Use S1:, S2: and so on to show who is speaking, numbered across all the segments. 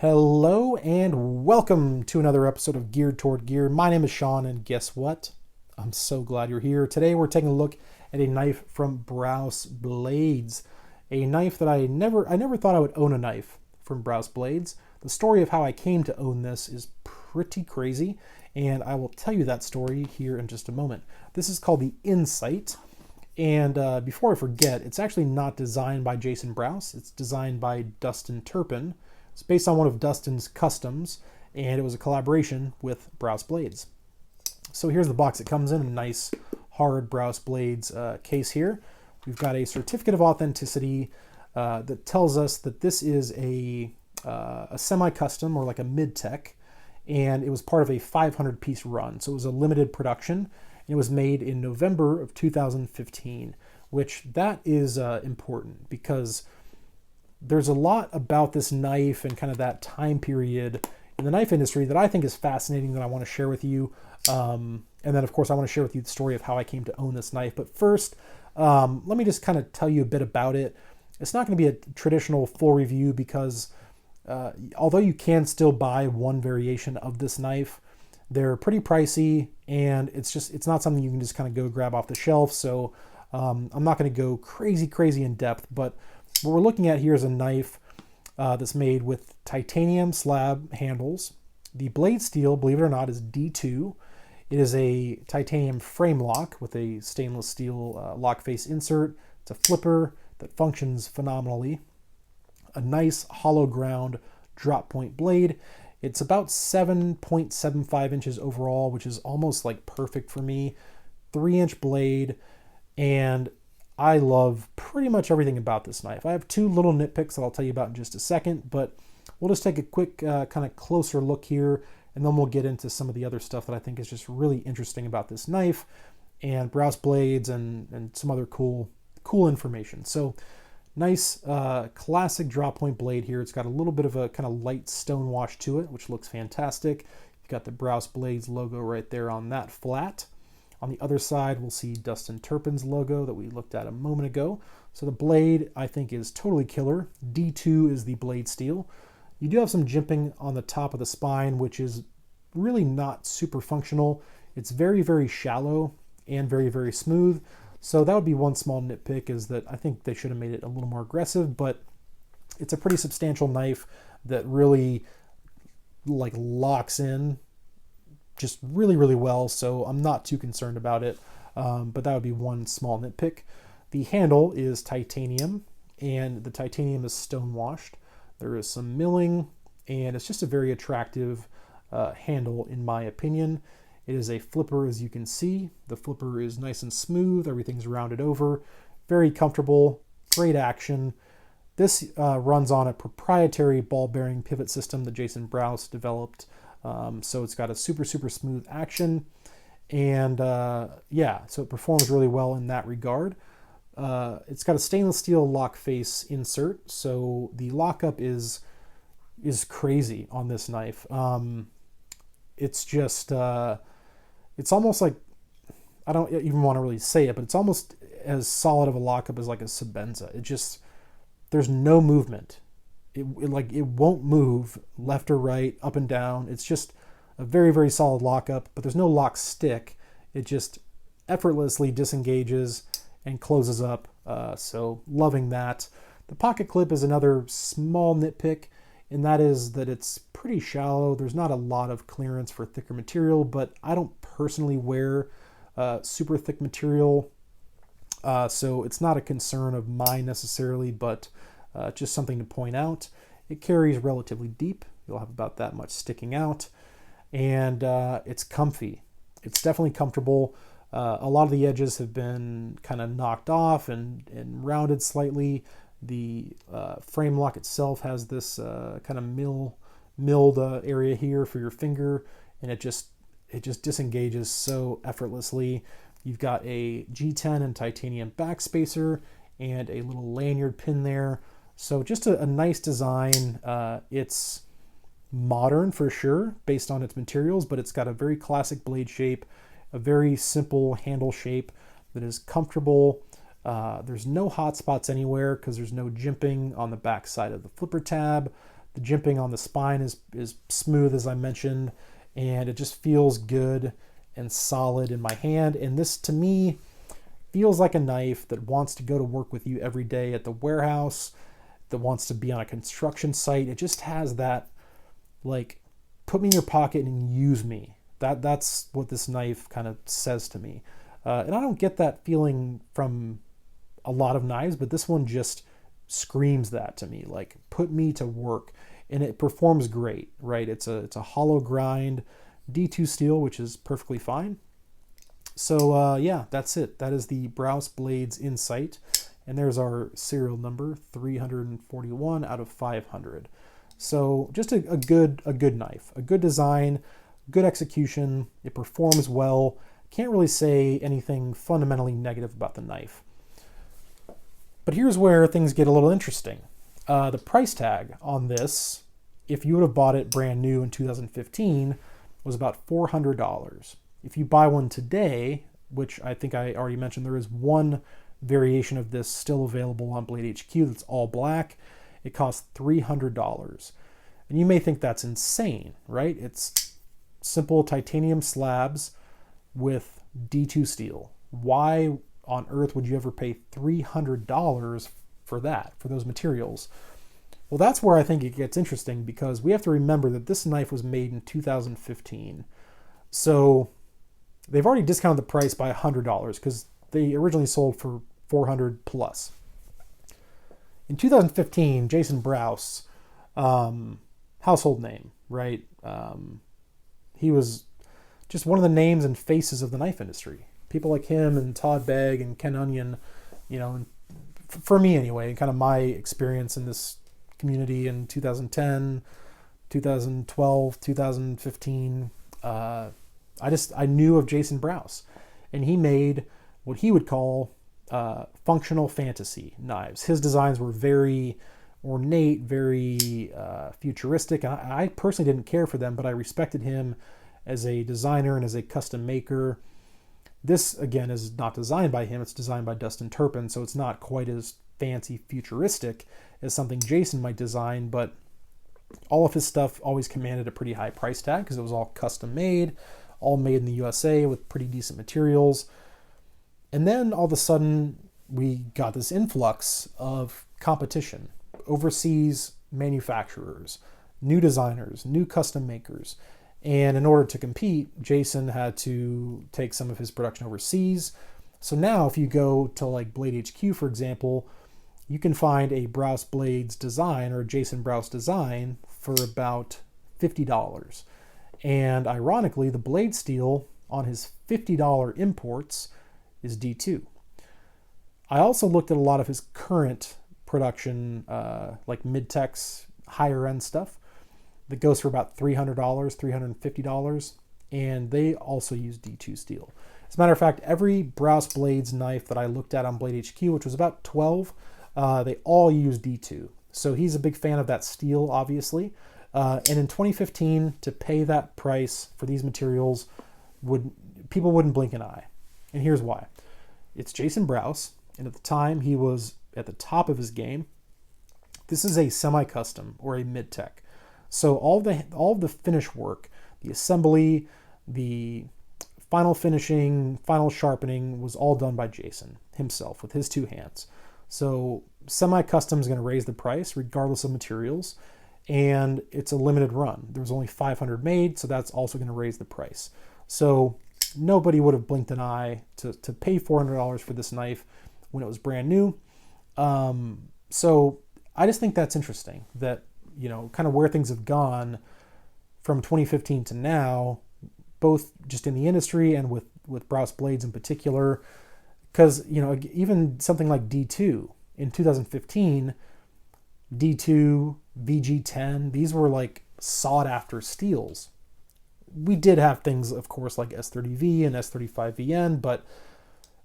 S1: Hello and welcome to another episode of Geared Toward Gear. My name is Sean, and guess what? I'm so glad you're here. Today we're taking a look at a knife from Brous Blades, a knife that I never thought I would own a knife from Brous Blades. The story of how I came to own this is pretty crazy, and I will tell you that story here in just a moment. This is called the Insight, and before I forget, it's actually not designed by Jason Brous. It's designed by Dustin Turpin. It's based on one of Dustin's customs, and it was a collaboration with Brous Blades. So here's the box it comes in, a nice hard Brous Blades case here. We've got a certificate of authenticity that tells us that this is a semi-custom or like a mid-tech, and it was part of a 500-piece run. So it was a limited production, and it was made in November of 2015, which that is important because there's a lot about this knife and kind of that time period in the knife industry that I think is fascinating that I want to share with you. And then, of course, I want to share with you the story of how I came to own this knife. But first, let me just kind of tell you a bit about it. It's not going to be a traditional full review because although you can still buy one variation of this knife, they're pretty pricey, and it's not something you can just kind of go grab off the shelf. So I'm not going to go crazy in depth, but what we're looking at here is a knife that's made with titanium slab handles. The blade steel, believe it or not, is D2. It is a titanium frame lock with a stainless steel lock face insert. It's a flipper that functions phenomenally. A nice hollow ground drop point blade. It's about 7.75 inches overall, which is almost like perfect for me. 3-inch blade, and I love pretty much everything about this knife. I have two little nitpicks that I'll tell you about in just a second, but we'll just take a quick kind of closer look here, and then we'll get into some of the other stuff that I think is just really interesting about this knife and Brous Blades and some other cool information. So nice classic drop point blade here. It's got a little bit of a kind of light stone wash to it, which looks fantastic. You've got the Brous Blades logo right there on that flat. On the other side, we'll see Dustin Turpin's logo that we looked at a moment ago. So the blade, I think, is totally killer. D2 is the blade steel. You do have some jimping on the top of the spine, which is really not super functional. It's very shallow and very smooth. So that would be one small nitpick, is that I think they should have made it a little more aggressive, but it's a pretty substantial knife that really like locks in just really well, so I'm not too concerned about it, but that would be one small nitpick. The handle is titanium, and the titanium is stone washed. There is some milling, and it's just a very attractive handle in my opinion. It is a flipper, as you can see. The flipper is nice and smooth, everything's rounded over, very comfortable, great action. This runs on a proprietary ball bearing pivot system that Jason Brous developed. So it's got a super smooth action, and yeah, so it performs really well in that regard. It's got a stainless steel lock face insert, so the lockup is crazy on this knife. It's just it's almost like, I don't even want to really say it, but it's almost as solid of a lockup as like a Sebenza. It just, there's no movement. It won't move left or right, up and down. It's just a very solid lockup, but there's no lock stick. It just effortlessly disengages and closes up. So loving that. The pocket clip is another small nitpick, and that is that it's pretty shallow. There's not a lot of clearance for thicker material, but I don't personally wear super thick material, so it's not a concern of mine necessarily, but just something to point out. It carries relatively deep. You'll have about that much sticking out. And it's comfy. It's definitely comfortable. A lot of the edges have been kind of knocked off and rounded slightly. The frame lock itself has this kind of milled area here for your finger, and it just disengages so effortlessly. You've got a G10 and titanium backspacer and a little lanyard pin there. So just a nice design. It's modern for sure based on its materials, but it's got a very classic blade shape, a very simple handle shape that is comfortable. There's no hot spots anywhere because there's no jimping on the back side of the flipper tab. The jimping on the spine is smooth, as I mentioned, and it just feels good and solid in my hand. And this, to me, feels like a knife that wants to go to work with you every day at the warehouse, that wants to be on a construction site. It just has that, like, put me in your pocket and use me. That's what this knife kind of says to me. And I don't get that feeling from a lot of knives, but this one just screams that to me, like, put me to work. And it performs great, right? It's a hollow grind D2 steel, which is perfectly fine. So yeah, that's it. That is the Brous Blades Insight. And there's our serial number, 341 out of 500. So just a good knife, a good design, good execution. It performs well. Can't really say anything fundamentally negative about the knife. But here's where things get a little interesting. The price tag on this, if you would have bought it brand new in 2015, was about $400. If you buy one today, which I think I already mentioned, there is one variation of this still available on Blade HQ that's all black. It costs $300. And you may think that's insane, right? It's simple titanium slabs with D2 steel. Why on earth would you ever pay $300 for that, for those materials? Well, that's where I think it gets interesting, because we have to remember that this knife was made in 2015. So they've already discounted the price by $100 because they originally sold for $400 plus. In 2015, Jason Brous, household name, right? He was just one of the names and faces of the knife industry. People like him and Todd Begg and Ken Onion, you know, and for me anyway, kind of my experience in this community in 2010, 2012, 2015, I knew of Jason Brous, and he made what he would call functional fantasy knives. His designs were very ornate, very futuristic. I personally didn't care for them, but I respected him as a designer and as a custom maker. This, again, is not designed by him. It's designed by Dustin Turpin, so it's not quite as fancy futuristic as something Jason might design, but all of his stuff always commanded a pretty high price tag because it was all custom made, all made in the USA with pretty decent materials. And then all of a sudden, we got this influx of competition, overseas manufacturers, new designers, new custom makers. And in order to compete, Jason had to take some of his production overseas. So now if you go to like Blade HQ, for example, you can find a Brous Blades design or a Jason Brous design for about $50. And ironically, the blade steel on his $50 imports is D2. I also looked at a lot of his current production, like mid-tex, higher end stuff that goes for about $300, $350, and they also use D2 steel. As a matter of fact, every Brous Blades knife that I looked at on Blade HQ, which was about 12, they all use D2. So he's a big fan of that steel, obviously. And in 2015, to pay that price for these materials, people wouldn't blink an eye. And here's why. It's Jason Brous, and at the time he was at the top of his game. This is a semi-custom or a mid-tech. So all the finish work, the assembly, the final finishing, final sharpening was all done by Jason himself with his two hands. So semi-custom is going to raise the price regardless of materials, and it's a limited run. There's only 500 made, so that's also going to raise the price. So nobody would have blinked an eye to pay $400 for this knife when it was brand new. So I just think that's interesting that, you know, kind of where things have gone from 2015 to now, both just in the industry and with Brous Blades in particular. Because, you know, even something like D2 in 2015, D2, VG10, these were like sought after steels. We did have things, of course, like S30V and S35VN, but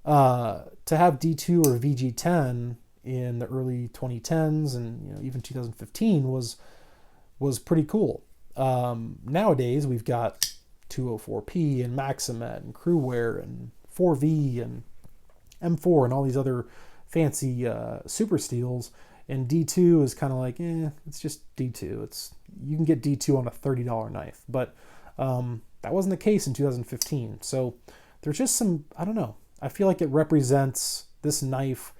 S1: to have D2 or VG10 in the early 2010s and, you know, even 2015 was pretty cool. Nowadays we've got 204P and Maximet and Crewwear and 4V and M4 and all these other fancy super steels, And D2 is kind of like, it's just D2. You can get D2 on a $30 knife, but that wasn't the case in 2015. So there's just some, I don't know. I feel like it represents this knife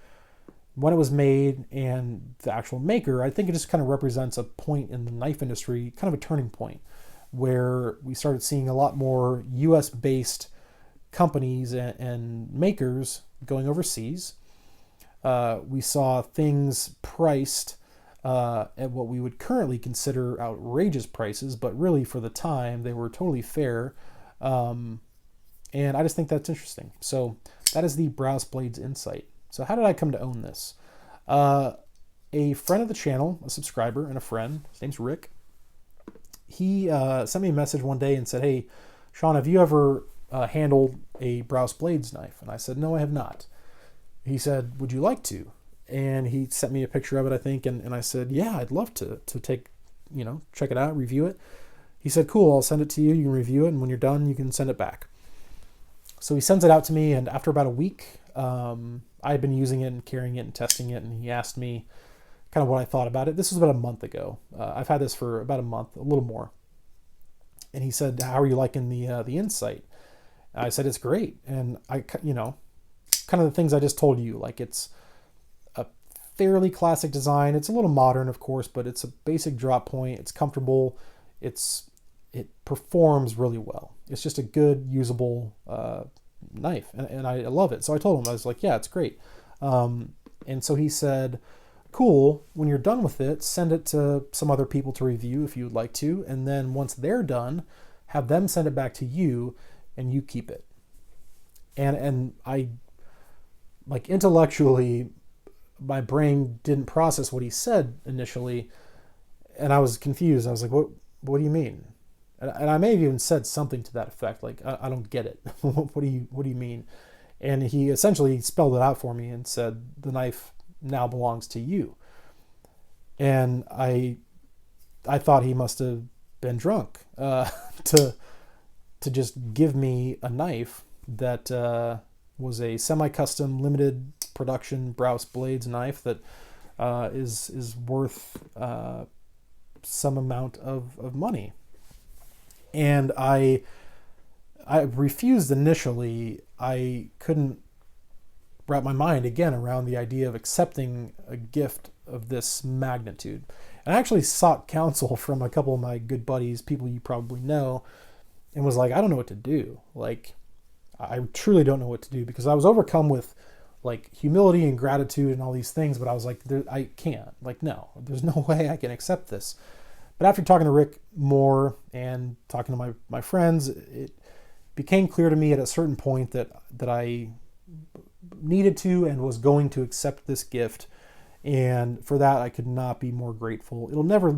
S1: when it was made and the actual maker. I think it just kind of represents a point in the knife industry, kind of a turning point, where we started seeing a lot more US-based companies and makers going overseas. We saw things priced at what we would currently consider outrageous prices, but really for the time they were totally fair. And I just think that's interesting. So that is the Brous Blades insight. So how did I come to own this? A friend of the channel, a subscriber and a friend, his name's Rick, he sent me a message one day and said, "Hey, Sean, have you ever handled a Brous Blades knife?" And I said, "No, I have not." He said, "Would you like to?" And he sent me a picture of it, I think, and I said, "Yeah, I'd love to take, check it out, review it." He said, "Cool, I'll send it to you, you can review it, and when you're done, you can send it back." So he sends it out to me, and after about a week, I had been using it and carrying it and testing it, and he asked me kind of what I thought about it. This was about a month ago. I've had this for about a month, a little more. And he said, "How are you liking the insight?" I said, "It's great." And I, kind of the things I just told you, like it's a fairly classic design. It's a little modern, of course, but it's a basic drop point. It's comfortable. It performs really well. It's just a good, usable knife, and I love it. So I told him, I was like, "Yeah, it's great." And so he said, "Cool, when you're done with it, send it to some other people to review if you would like to, and then once they're done, have them send it back to you, and you keep it." And I, like, intellectually, my brain didn't process what he said initially, and I was confused. I was like, what do you mean?" And I may have even said something to that effect, like, I don't get it. What do you mean? And he essentially spelled it out for me and said, "The knife now belongs to you." And I thought he must have been drunk to just give me a knife that was a semi-custom limited production Brous Blades knife that is worth some amount of money. And I refused initially. I couldn't wrap my mind again around the idea of accepting a gift of this magnitude. And I actually sought counsel from a couple of my good buddies, people you probably know, and was like, I don't know what to do. Like, I truly don't know what to do, because I was overcome with like humility and gratitude and all these things, but I was like, I can't. Like, no, there's no way I can accept this. But after talking to Rick more and talking to my friends, it became clear to me at a certain point that I needed to and was going to accept this gift. And for that, I could not be more grateful. It'll never,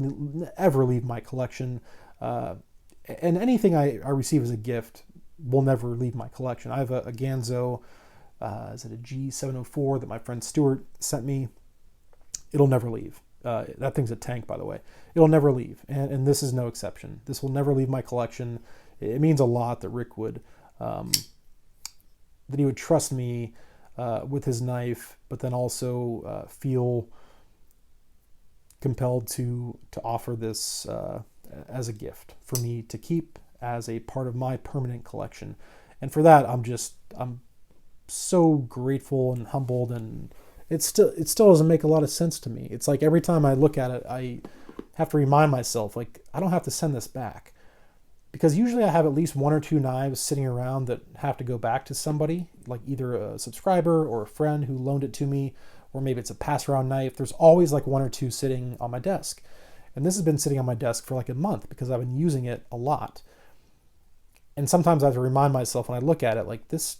S1: ever leave my collection. And anything I receive as a gift will never leave my collection. I have a Ganzo, is it a G704 that my friend Stuart sent me? It'll never leave. That thing's a tank, by the way. It'll never leave, and this is no exception. This will never leave my collection. It means a lot that Rick would, that he would trust me with his knife, but then also feel compelled to offer this as a gift for me to keep as a part of my permanent collection. And for that, I'm so grateful and humbled, and it still doesn't make a lot of sense to me. It's like every time I look at it, I have to remind myself, like, I don't have to send this back, because usually I have at least one or two knives sitting around that have to go back to somebody, like either a subscriber or a friend who loaned it to me, or maybe it's a pass around knife. There's always like one or two sitting on my desk, and this has been sitting on my desk for like a month because I've been using it a lot. And sometimes I have to remind myself when I look at it, like, this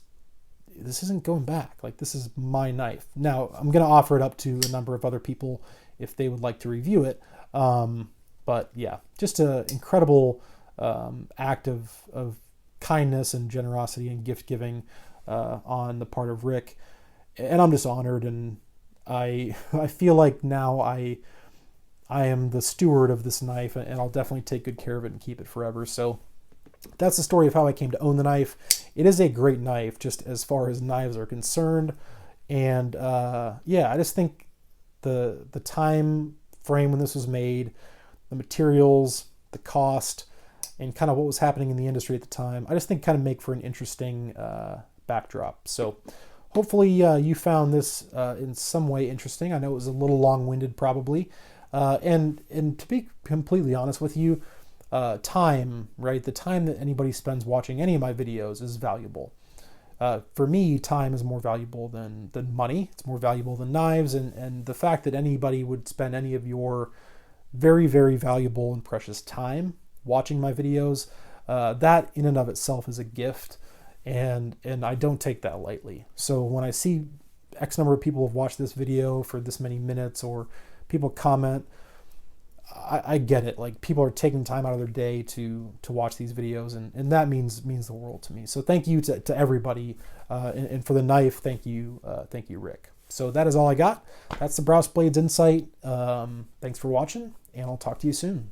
S1: isn't going back. Like, this is my knife. Now, I'm going to offer it up to a number of other people if they would like to review it. But yeah, just an incredible act of kindness and generosity and gift giving on the part of Rick. And I'm just honored, and I feel like now I am the steward of this knife, and I'll definitely take good care of it and keep it forever. So that's the story of how I came to own the knife. It is a great knife, just as far as knives are concerned. And yeah, I just think the time frame when this was made, the materials, the cost, and kind of what was happening in the industry at the time, I just think kind of make for an interesting backdrop. So hopefully you found this in some way interesting. I know it was a little long-winded probably. And to be completely honest with you, time, right? The time that anybody spends watching any of my videos is valuable. For me, time is more valuable than money. It's more valuable than knives. And the fact that anybody would spend any of your very, very valuable and precious time watching my videos, that in and of itself is a gift. And I don't take that lightly. So when I see X number of people have watched this video for this many minutes, or people comment, I get it. Like, people are taking time out of their day to watch these videos, and that means the world to me. So thank you to everybody, and for the knife, thank you Rick. So that is all I got. That's the Brous Blades Insight. Thanks for watching, and I'll talk to you soon.